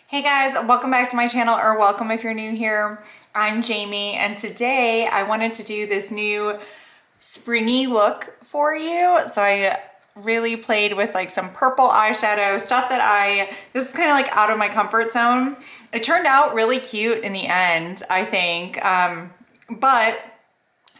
Hey guys, welcome back to my channel, or welcome if you're new here. I'm Jamie, and today I wanted to do this new springy look for you. So I really played with like some purple eyeshadow stuff that this is kind of like out of my comfort zone. It turned out really cute in the end, I think. But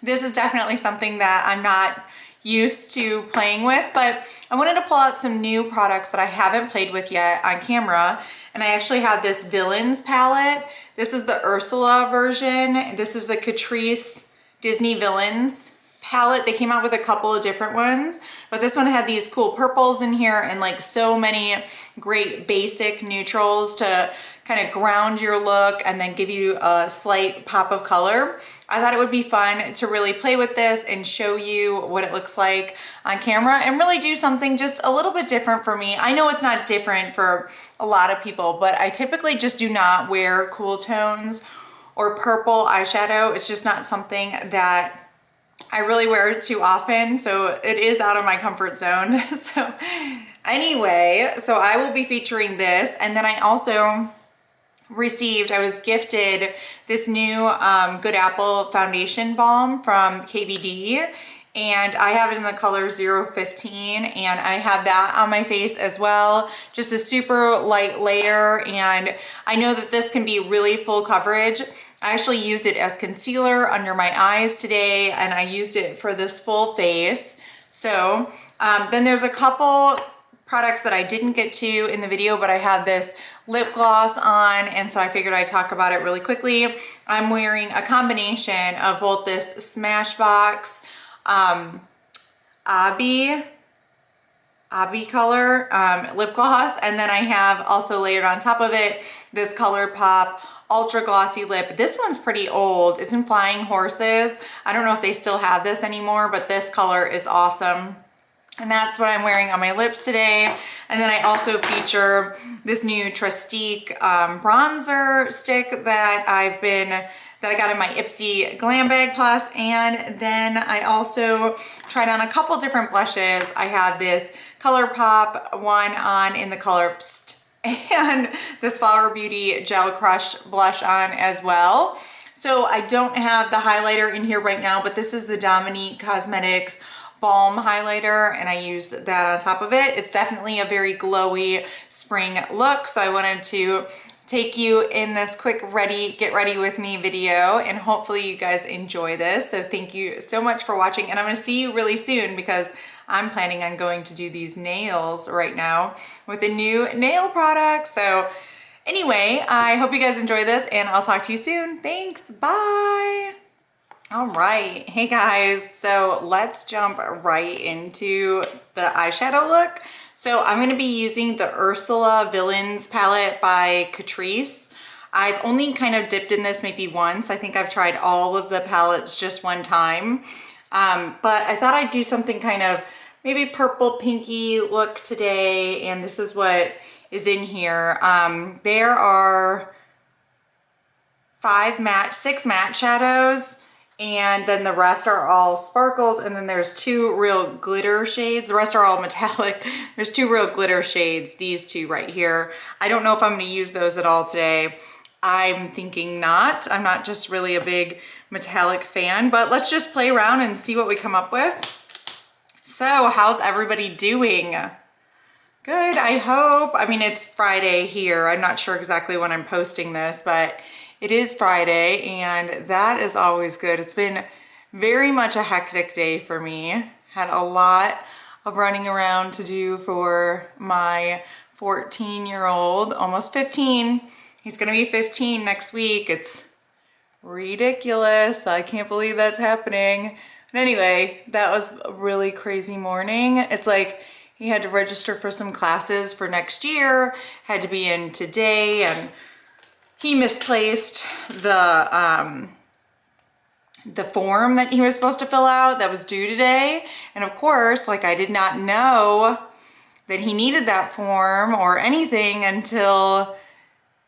this is definitely something that I'm not used to playing with, but I wanted to pull out some new products that I haven't played with yet on camera. And I actually have this Villains palette. This is the Ursula version. This is the Catrice Disney Villains palette. They came out with a couple of different ones, but this one had these cool purples in here and like so many great basic neutrals to kind of ground your look and then give you a slight pop of color. I thought it would be fun to really play with this and show you what it looks like on camera and really do something just a little bit different for me. I know it's not different for a lot of people, but I typically just do not wear cool tones or purple eyeshadow. It's just not something that I really wear too often, so it is out of my comfort zone. So anyway, so I will be featuring this, and then I also I was gifted this new Good Apple foundation balm from KVD, and I have it in the color 015, and I have that on my face as well. Just a super light layer, and I know that this can be really full coverage. I actually used it as concealer under my eyes today, and I used it for this full face. So then there's a couple products that I didn't get to in the video, but I had this lip gloss on, and so I figured I'd talk about it really quickly. I'm wearing a combination of both this Smashbox Abby color lip gloss, and then I have also layered on top of it this ColourPop ultra glossy lip. This one's pretty old. It's in Flying Horses. I don't know if they still have this anymore, but this color is awesome. And that's what I'm wearing on my lips today. And then I also feature this new Trestique bronzer stick that I got in my Ipsy Glam Bag Plus. And then I also tried on a couple different blushes. I have this ColourPop one on in the color Psst, and this Flower Beauty Gel Crush blush on as well. So I don't have the highlighter in here right now, but this is the Dominique Cosmetics Balm highlighter, and I used that on top of it. It's definitely a very glowy spring look, so I wanted to take you in this quick get ready with me video, and hopefully you guys enjoy this. So thank you so much for watching, and I'm gonna see you really soon because I'm planning on going to do these nails right now with a new nail product. So anyway, I hope you guys enjoy this, and I'll talk to you soon. Thanks, bye. All right, hey guys, so let's jump right into the eyeshadow look. So I'm gonna be using the Ursula Villains palette by Catrice. I've only kind of dipped in this maybe once. I think I've tried all of the palettes just one time. But I thought I'd do something kind of maybe purple pinky look today, and this is what is in here. There are 6 matte shadows, and then the rest are all sparkles, and then there's 2 real glitter shades. The rest are all metallic. There's 2 real glitter shades, these 2 right here. I don't know if I'm gonna use those at all today. I'm thinking not. I'm not just really a big metallic fan, but let's just play around and see what we come up with. So how's everybody doing? Good, I hope. I mean, it's Friday here. I'm not sure exactly when I'm posting this, but it is Friday, and that is always good. It's been very much a hectic day for me. Had a lot of running around to do for my 14-year-old, almost 15. He's gonna be 15 next week. It's ridiculous. I can't believe that's happening. But anyway, that was a really crazy morning. It's like he had to register for some classes for next year, had to be in today, and he misplaced the form that he was supposed to fill out that was due today. And of course, like, I did not know that he needed that form or anything until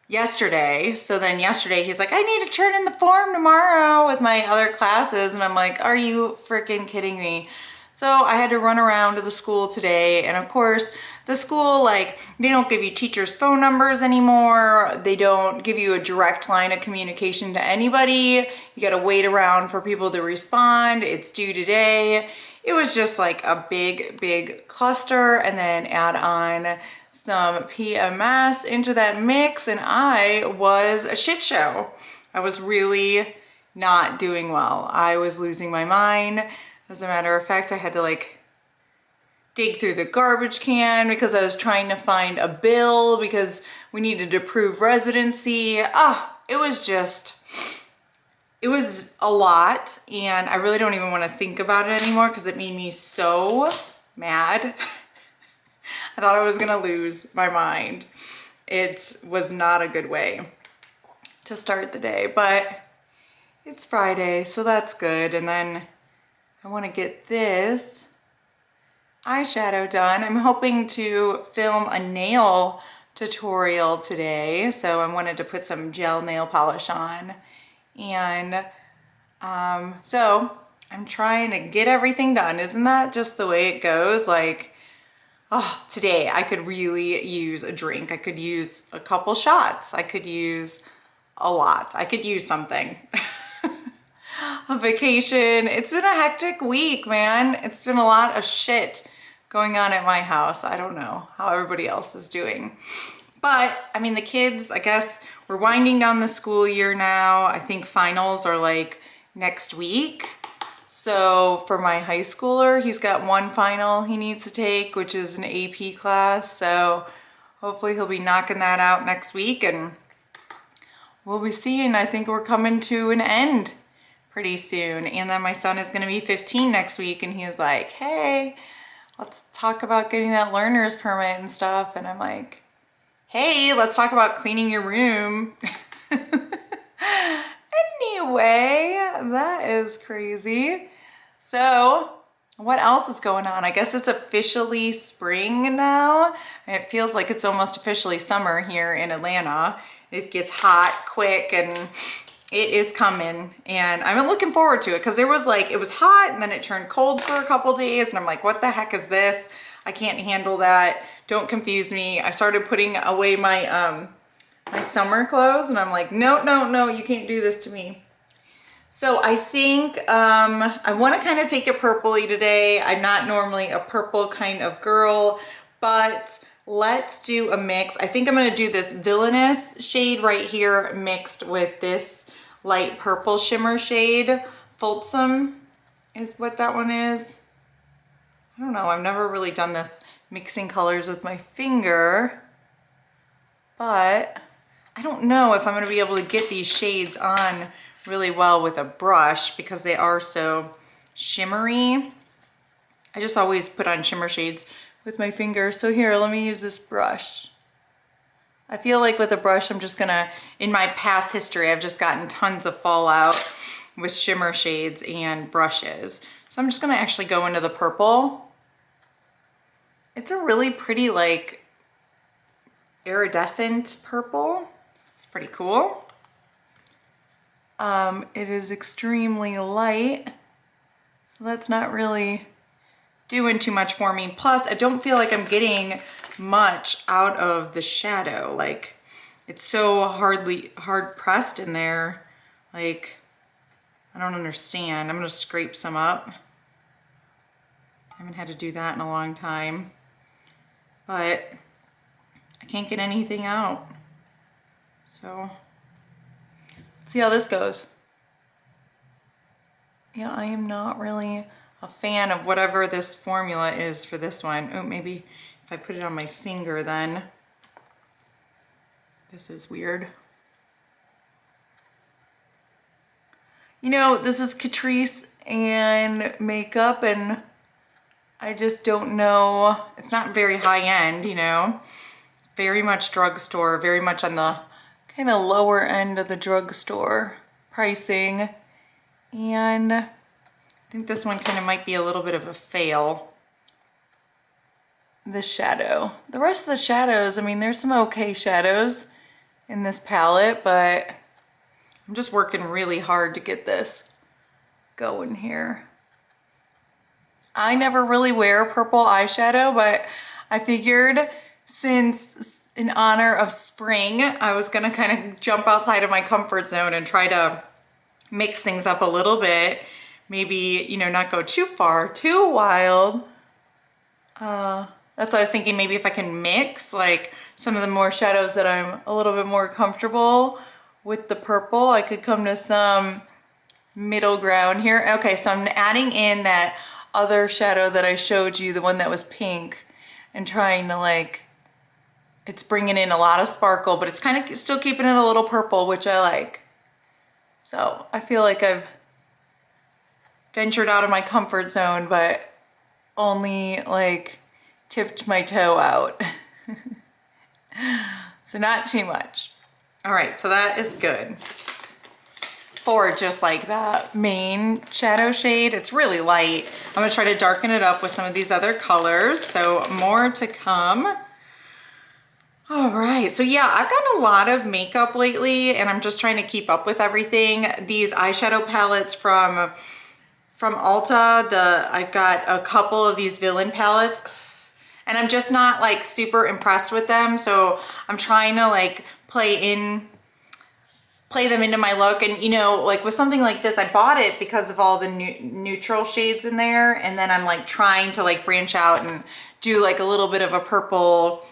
yesterday. So then yesterday he's like, I need to turn in the form tomorrow with my other classes. And I'm like, are you freaking kidding me? So I had to run around to the school today. And of course, the school, like, they don't give you teachers' phone numbers anymore. They don't give you a direct line of communication to anybody. You gotta wait around for people to respond. It's due today. It was just like a big cluster, and then add on some PMS into that mix, and I was a shit show. I was really not doing well. I was losing my mind. As a matter of fact, I had to like dig through the garbage can because I was trying to find a bill because we needed to prove residency. It was a lot, and I really don't even want to think about it anymore because it made me so mad. I thought I was gonna lose my mind. It was not a good way to start the day, but it's Friday, so that's good. And then I want to get this eyeshadow done. I'm hoping to film a nail tutorial today, so I wanted to put some gel nail polish on. And so I'm trying to get everything done. Isn't that just the way it goes? Like, oh, today I could really use a drink. I could use a couple shots. I could use a lot. I could use something. A vacation. It's been a hectic week, man. It's been a lot of shit going on at my house. I don't know how everybody else is doing. But, I mean, the kids, I guess we're winding down the school year now. I think finals are like next week. So for my high schooler, he's got one final he needs to take, which is an AP class. So hopefully he'll be knocking that out next week, and we'll be seeing, I think we're coming to an end pretty soon. And then my son is going to be 15 next week, and he's like, hey, let's talk about getting that learner's permit and stuff. And I'm like, hey, let's talk about cleaning your room. Anyway, that is crazy. So what else is going on? I guess it's officially spring now. It feels like it's almost officially summer here in Atlanta. It gets hot quick, and it is coming, and I'm looking forward to it because there was like, it was hot and then it turned cold for a couple days, and I'm like, what the heck is this? I can't handle that. Don't confuse me. I started putting away my my summer clothes, and I'm like, no, you can't do this to me. So I think I want to kind of take it purpley today. I'm not normally a purple kind of girl, but let's do a mix. I think I'm going to do this Villainous shade right here mixed with this light purple shimmer shade. Fulsome is what that one is. I don't know. I've never really done this mixing colors with my finger, but I don't know if I'm going to be able to get these shades on really well with a brush because they are so shimmery. I just always put on shimmer shades with my finger. So here, let me use this brush. I feel like with a brush, I'm just gonna, in my past history, I've just gotten tons of fallout with shimmer shades and brushes. So I'm just gonna actually go into the purple. It's a really pretty, like, iridescent purple. It's pretty cool. It is extremely light, so that's not really doing too much for me. Plus, I don't feel like I'm getting much out of the shadow. Like, it's so hard pressed in there. Like, I don't understand. I'm gonna scrape some up. I haven't had to do that in a long time, but I can't get anything out. So let's see how this goes. Yeah, I am not really a fan of whatever this formula is for this one. Oh, maybe if I put it on my finger then. This is weird. You know, this is Catrice and makeup, and I just don't know. It's not very high end, you know. Very much drugstore, very much on the kind of lower end of the drugstore pricing. And I think this one kind of might be a little bit of a fail. This shadow. The rest of the shadows, I mean, there's some okay shadows in this palette, but I'm just working really hard to get this going here. I never really wear purple eyeshadow, but I figured since in honor of spring, I was gonna kind of jump outside of my comfort zone and try to mix things up a little bit. Maybe, you know, not go too far, too wild. That's what I was thinking, maybe if I can mix like some of the more shadows that I'm a little bit more comfortable with the purple, I could come to some middle ground here. Okay, so I'm adding in that other shadow that I showed you, the one that was pink, and trying to like, it's bringing in a lot of sparkle, but it's kind of still keeping it a little purple, which I like. So I feel like I've ventured out of my comfort zone, but only like tipped my toe out. So not too much. All right, so that is good for just like that main shadow shade. It's really light. I'm gonna try to darken it up with some of these other colors, so more to come. All right, so yeah, I've gotten a lot of makeup lately and I'm just trying to keep up with everything. These eyeshadow palettes from Ulta, I got a couple of these Villain palettes and I'm just not like super impressed with them. So I'm trying to like play them into my look. And you know, like with something like this, I bought it because of all the neutral shades in there. And then I'm like trying to like branch out and do like a little bit of a purple,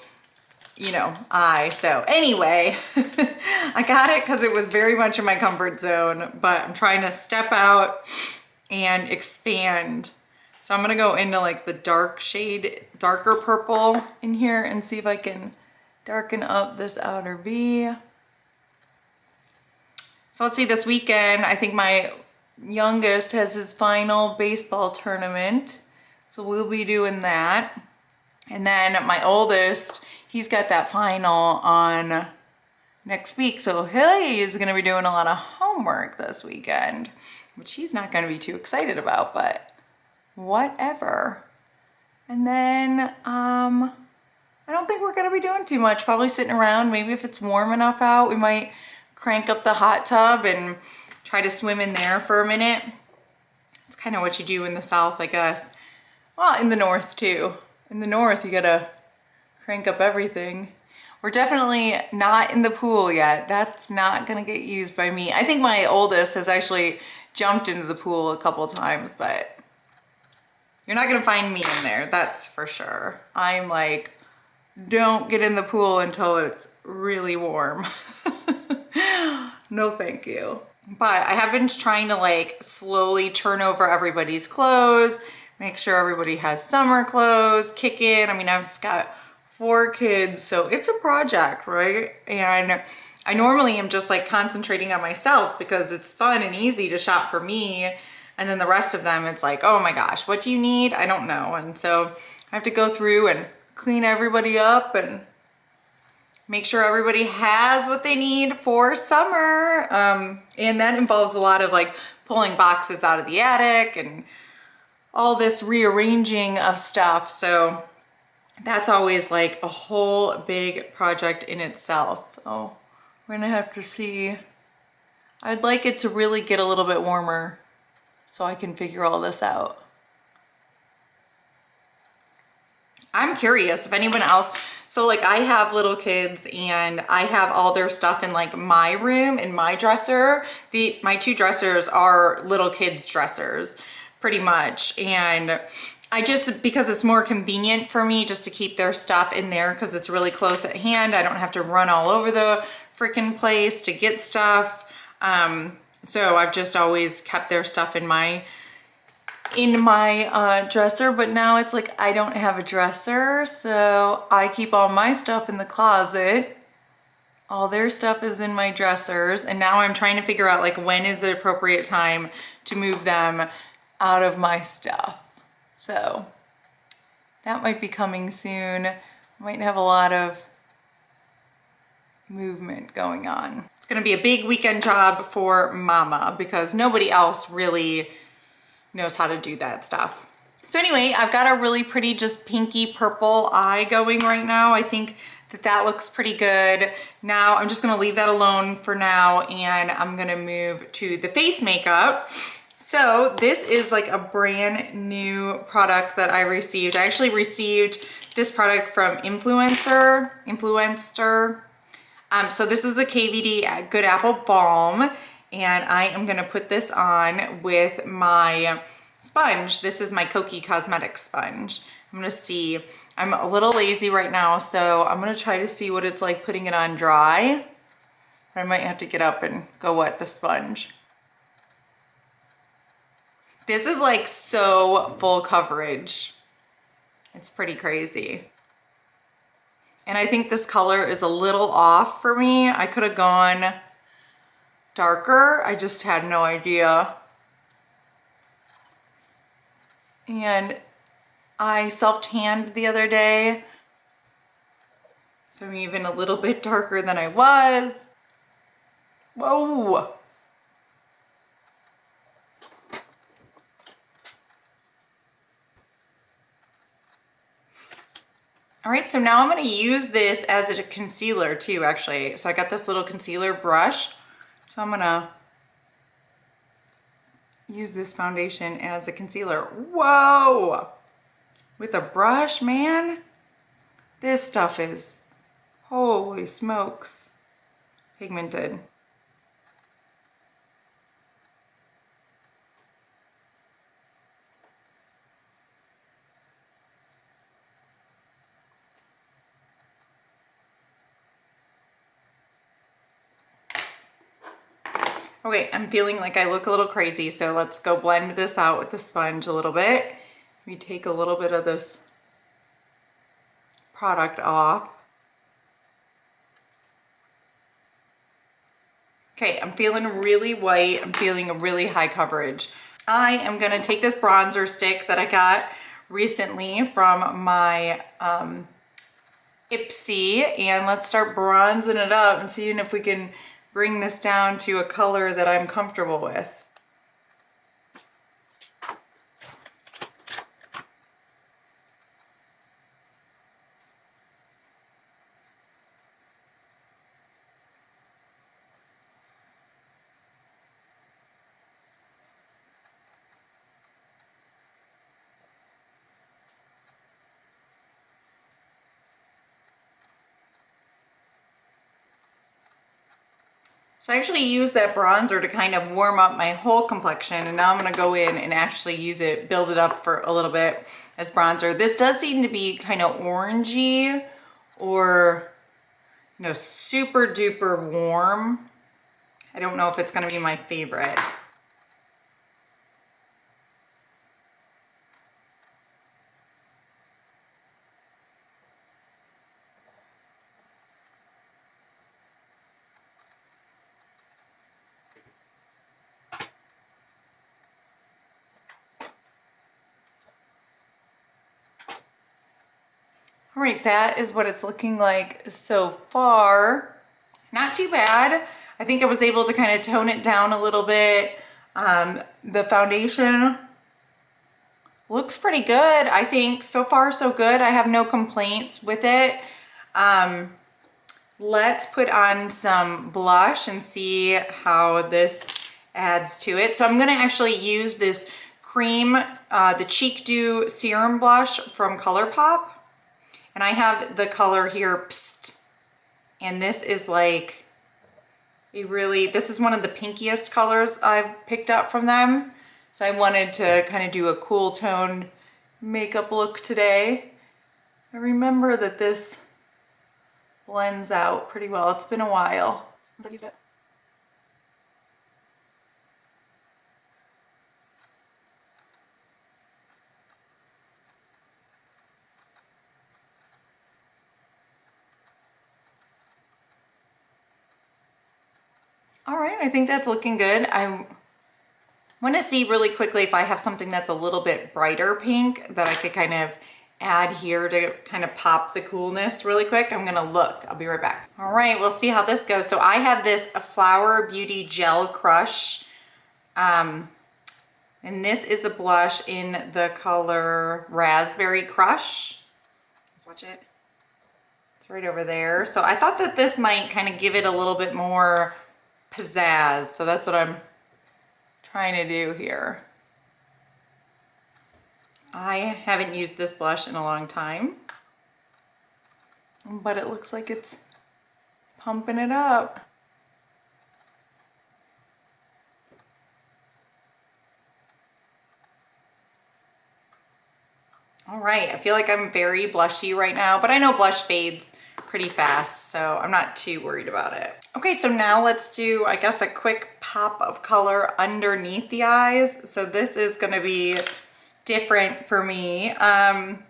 you know, eye. So anyway, I got it because it was very much in my comfort zone, but I'm trying to step out and expand. So I'm gonna go into like the darker purple in here and see if I can darken up this outer V. So let's see, this weekend, I think my youngest has his final baseball tournament. So we'll be doing that. And then my oldest, he's got that final on next week. So he is gonna be doing a lot of homework this weekend, which he's not gonna be too excited about, but whatever. And then I don't think we're gonna be doing too much, probably sitting around. Maybe if it's warm enough out, we might crank up the hot tub and try to swim in there for a minute. It's kind of what you do in the South, I guess. Well, in the North too. In the North, you gotta crank up everything. We're definitely not in the pool yet. That's not gonna get used by me. I think my oldest has actually jumped into the pool a couple times, but you're not gonna find me in there, that's for sure. I'm like, don't get in the pool until it's really warm. No, thank you. But I have been trying to like slowly turn over everybody's clothes, make sure everybody has summer clothes, kick in. I mean, I've got 4 kids, so it's a project, right? And I normally am just like concentrating on myself because it's fun and easy to shop for me. And then the rest of them, it's like, oh my gosh, what do you need? I don't know. And so I have to go through and clean everybody up and make sure everybody has what they need for summer. And that involves a lot of like pulling boxes out of the attic and all this rearranging of stuff. So that's always like a whole big project in itself. Oh, we're gonna have to see. I'd like it to really get a little bit warmer so I can figure all this out. I'm curious if anyone else, so like I have little kids and I have all their stuff in like my room, in my dresser. My 2 dressers are little kids dressers pretty much. And I just, because it's more convenient for me just to keep their stuff in there because it's really close at hand. I don't have to run all over the freaking place to get stuff. So I've just always kept their stuff in my dresser, but now it's like I don't have a dresser, so I keep all my stuff in the closet. All their stuff is in my dressers, and now I'm trying to figure out like when is the appropriate time to move them out of my stuff. So that might be coming soon. I might have a lot of movement going on. It's gonna be a big weekend job for mama because nobody else really knows how to do that stuff. So anyway, I've got a really pretty just pinky purple eye going right now. I think that looks pretty good. Now I'm just gonna leave that alone for now and I'm gonna move to the face makeup. So this is like a brand new product that I received. I actually received this product from Influencer. So this is the KVD Good Apple Balm, and I am gonna put this on with my sponge. This is my Kokie Cosmetics sponge. I'm gonna see, I'm a little lazy right now, so I'm gonna try to see what it's like putting it on dry. I might have to get up and go wet the sponge. This is like so full coverage. It's pretty crazy. And I think this color is a little off for me. I could have gone darker. I just had no idea. And I self-tanned the other day, so I'm even a little bit darker than I was. Whoa. All right, so now I'm gonna use this as a concealer too, actually. So I got this little concealer brush. So I'm gonna use this foundation as a concealer. Whoa! With a brush, man. This stuff is, holy smokes, pigmented. Okay, I'm feeling like I look a little crazy, so let's go blend this out with the sponge a little bit. We take a little bit of this product off. Okay, I'm feeling really white. I'm feeling a really high coverage. I am gonna take this bronzer stick that I got recently from my Ipsy, and let's start bronzing it up and seeing if we can bring this down to a color that I'm comfortable with. So I actually used that bronzer to kind of warm up my whole complexion, and now I'm gonna go in and actually use it, build it up for a little bit as bronzer. This does seem to be kind of orangey or, you know, super duper warm. I don't know if it's gonna be my favorite. All right, that is what it's looking like so far. Not too bad. I think I was able to kind of tone it down a little bit. The foundation looks pretty good. I think so far so good. I have no complaints with it. Let's put on some blush and see how this adds to it. So I'm gonna actually use this cream, the Cheek Dew Serum Blush from ColourPop. And I have the color here, Psst. And this is like this is one of the pinkiest colors I've picked up from them. So I wanted to kind of do a cool toned makeup look today. I remember that this blends out pretty well. It's been a while since I've used it. All right, I think that's looking good. I want to see really quickly if I have something that's a little bit brighter pink that I could kind of add here to kind of pop the coolness really quick. I'm gonna look, I'll be right back. All right, we'll see how this goes. So I have this Flower Beauty Gel Crush. And this is a blush in the color Raspberry Crush. Let's watch it. It's right over there. So I thought that this might kind of give it a little bit more pizzazz. So that's what I'm trying to do here. I haven't used this blush in a long time. but it looks like it's pumping it up. All right, I feel like I'm very blushy right now, but I know blush fades pretty fast, so I'm not too worried about it. Okay, so now let's do, I guess, a quick pop of color underneath the eyes. So this is gonna be different for me. I'm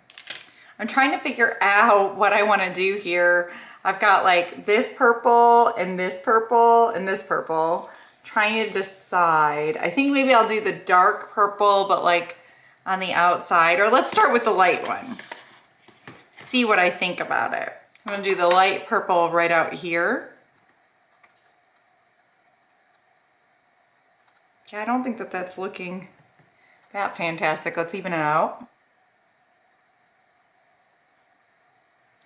trying to figure out what I wanna do here. I've got like this purple and this purple and this purple. Trying to decide. I think maybe I'll do the dark purple, but like on the outside, or let's start with the light one. See what I think about it. I'm gonna do the light purple right out here. Yeah, I don't think that that's looking that fantastic. Let's even it out.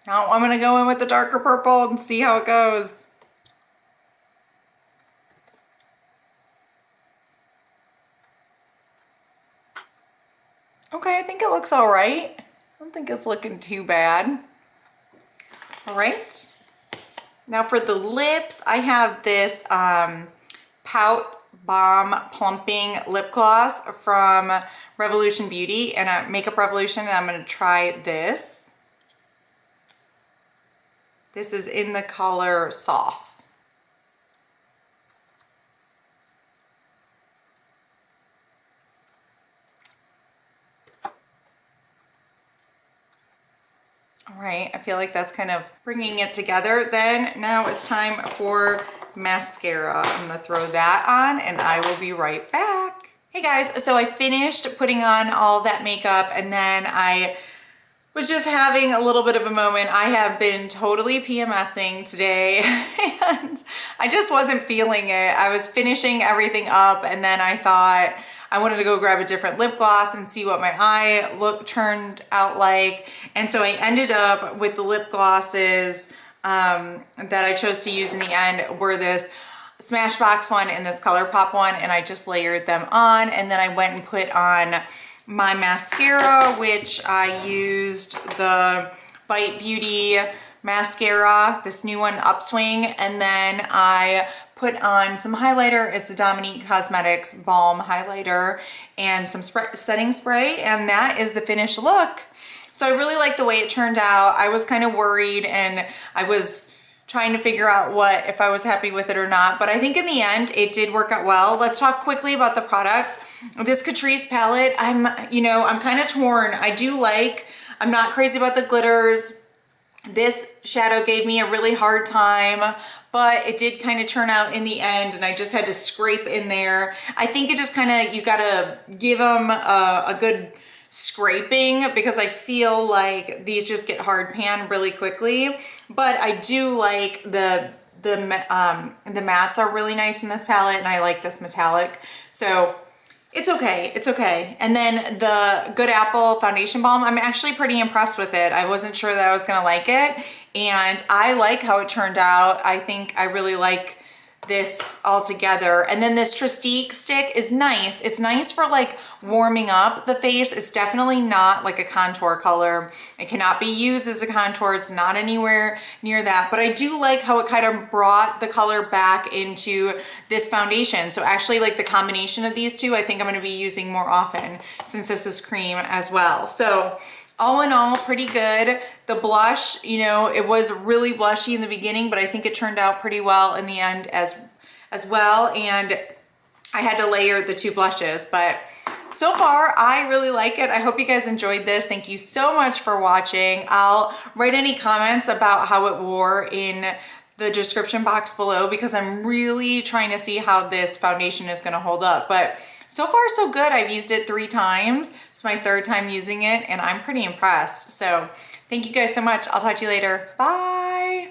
Now I'm gonna go in with the darker purple and see how it goes. Okay, I think it looks all right. I don't think it's looking too bad. All right. Now for the lips, I have this Pout Balm Plumping Lip Gloss from Revolution Beauty and Makeup Revolution, and I'm gonna try this. This is in the color Sauce. All right, I feel like that's kind of bringing it together. Then now it's time for mascara. I'm gonna throw that on and I will be right back. Hey guys, so I finished putting on all that makeup and then I was just having a little bit of a moment. I have been totally PMSing today and I just wasn't feeling it. I was finishing everything up and then I thought I wanted to go grab a different lip gloss and see what my eye look turned out like. And so I ended up with the lip glosses that I chose to use in the end were this Smashbox one and this ColourPop one, and I just layered them on, and then I went and put on my mascara, which I used the Bite Beauty mascara, this new one, Upswing, and then I put on some highlighter. It's the Dominique Cosmetics Balm highlighter and some setting spray, and that is the finished look. So I really like the way it turned out. I was kind of worried and I was trying to figure out if I was happy with it or not, but I think in the end it did work out well. Let's talk quickly about the products. This Catrice palette, I'm kind of torn. I'm not crazy about the glitters. This shadow gave me a really hard time, but it did kind of turn out in the end and I just had to scrape in there. I think it just kind of, you gotta give them a good scraping because I feel like these just get hard pan really quickly, but I do like the mattes are really nice in this palette and I like this metallic. So it's okay, it's okay. And then the Good Apple Foundation Balm, I'm actually pretty impressed with it. I wasn't sure that I was gonna like it and I like how it turned out. I think I really like this all together. And then this Trestique stick is nice. It's nice for like warming up the face. It's definitely not like a contour color. It cannot be used as a contour. It's not anywhere near that, but I do like how it kind of brought the color back into this foundation. So actually like the combination of these two, I think I'm gonna be using more often since this is cream as well. So all in all, pretty good. The blush, it was really blushy in the beginning, but I think it turned out pretty well in the end as well. And I had to layer the two blushes, but so far I really like it. I hope you guys enjoyed this. Thank you so much for watching. I'll write any comments about how it wore in the description box below because I'm really trying to see how this foundation is gonna hold up. But so far so good. I've used it 3 times. It's my 3rd time using it and I'm pretty impressed. So thank you guys so much. I'll talk to you later. Bye.